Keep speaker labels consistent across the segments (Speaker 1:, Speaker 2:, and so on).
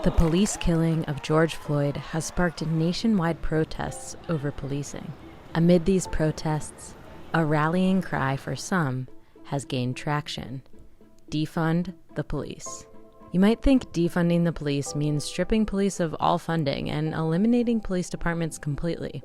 Speaker 1: The police killing of George Floyd has sparked nationwide protests over policing. Amid these protests, a rallying cry for some has gained traction: defund the police. You might think defunding the police means stripping police of all funding and eliminating police departments completely,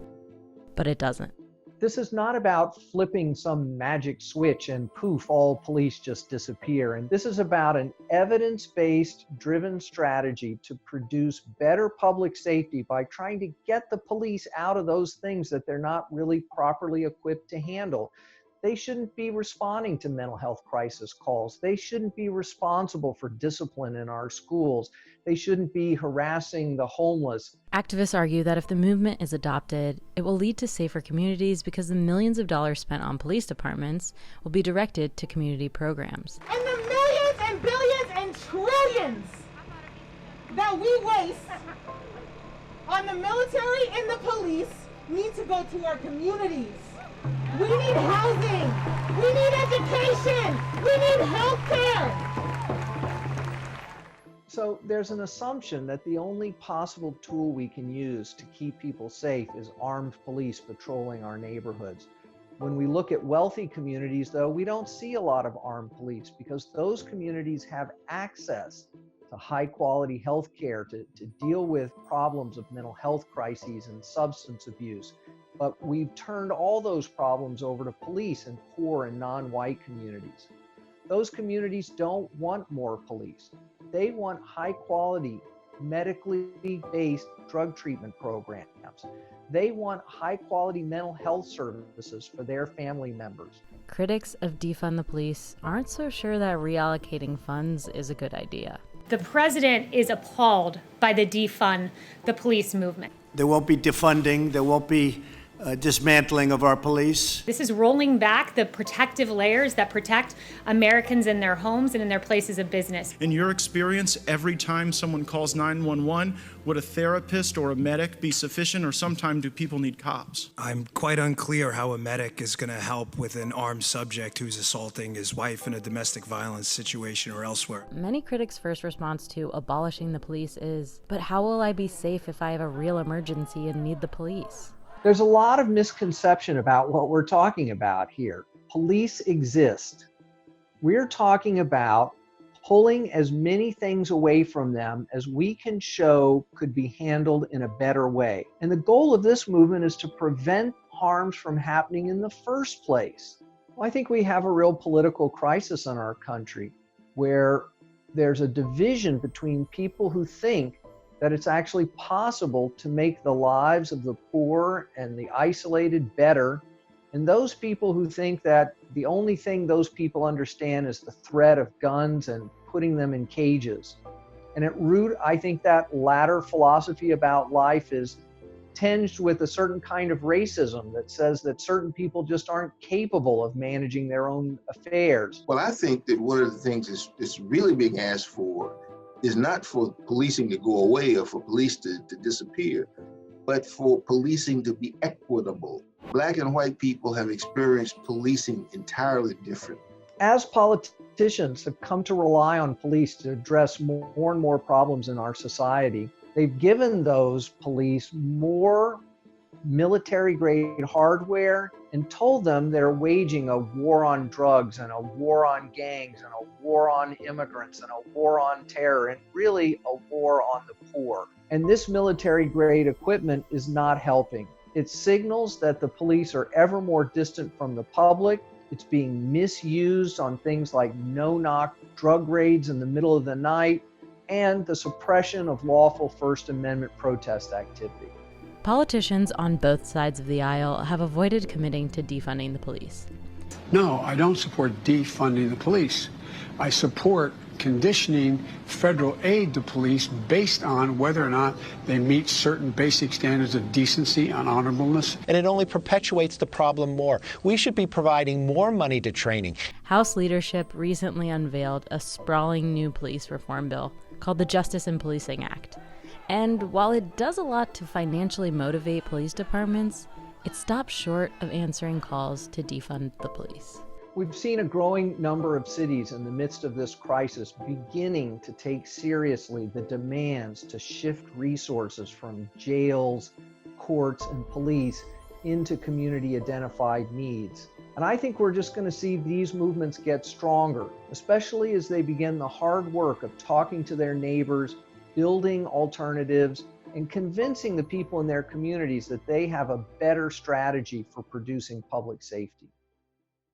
Speaker 1: but it doesn't.
Speaker 2: This is not about flipping some magic switch and poof, all police just disappear. And this is about an evidence-based driven strategy to produce better public safety by trying to get the police out of those things that they're not really properly equipped to handle. They shouldn't be responding to mental health crisis calls. They shouldn't be responsible for discipline in our schools. They shouldn't be harassing the homeless.
Speaker 1: Activists argue that if the movement is adopted, it will lead to safer communities because the millions of dollars spent on police departments will be directed to community programs.
Speaker 3: And the millions and billions and trillions that we waste on the military and the police need to go to our communities. We need housing, we need education, we need health care.
Speaker 2: So there's an assumption that the only possible tool we can use to keep people safe is armed police patrolling our neighborhoods. When we look at wealthy communities, though, we don't see a lot of armed police because those communities have access to high quality health care to deal with problems of mental health crises and substance abuse. But we've turned all those problems over to police in poor and non-white communities. Those communities don't want more police. They want high quality, medically based drug treatment programs. They want high quality mental health services for their family members.
Speaker 1: Critics of defund the police aren't so sure that reallocating funds is a good idea.
Speaker 4: The president is appalled by the defund the police movement.
Speaker 5: There won't be defunding. There won't be dismantling of our police.
Speaker 4: This is rolling back the protective layers that protect Americans in their homes and in their places of business.
Speaker 6: In your experience, every time someone calls 911, would a therapist or a medic be sufficient, or sometimes do people need cops?
Speaker 7: I'm quite unclear how a medic is going to help with an armed subject who's assaulting his wife in a domestic violence situation or elsewhere.
Speaker 1: Many critics' first response to abolishing the police is, but how will I be safe if I have a real emergency and need the police?
Speaker 2: There's a lot of misconception about what we're talking about here. Police exist. We're talking about pulling as many things away from them as we can show could be handled in a better way. And the goal of this movement is to prevent harms from happening in the first place. Well, I think we have a real political crisis in our country where there's a division between people who think that it's actually possible to make the lives of the poor and the isolated better, and those people who think that the only thing those people understand is the threat of guns and putting them in cages. And at root, I think that latter philosophy about life is tinged with a certain kind of racism that says that certain people just aren't capable of managing their own affairs.
Speaker 8: Well, I think that one of the things that's really being asked for is not for policing to go away or for police to disappear, but for policing to be equitable. Black and white people have experienced policing entirely different.
Speaker 2: As politicians have come to rely on police to address more and more problems in our society, they've given those police more military-grade hardware and told them they're waging a war on drugs and a war on gangs and a war on immigrants and a war on terror and really a war on the poor. And this military-grade equipment is not helping. It signals that the police are ever more distant from the public. It's being misused on things like no-knock drug raids in the middle of the night and the suppression of lawful First Amendment protest activity.
Speaker 1: Politicians on both sides of the aisle have avoided committing to defunding the police.
Speaker 9: No, I don't support defunding the police. I support conditioning federal aid to police based on whether or not they meet certain basic standards of decency and honorableness.
Speaker 10: And it only perpetuates the problem more. We should be providing more money to training.
Speaker 1: House leadership recently unveiled a sprawling new police reform bill called the Justice in Policing Act. And while it does a lot to financially motivate police departments, it stops short of answering calls to defund the police.
Speaker 2: We've seen a growing number of cities in the midst of this crisis beginning to take seriously the demands to shift resources from jails, courts, and police into community identified needs. And I think we're just going to see these movements get stronger, especially as they begin the hard work of talking to their neighbors, building alternatives, and convincing the people in their communities that they have a better strategy for producing public safety.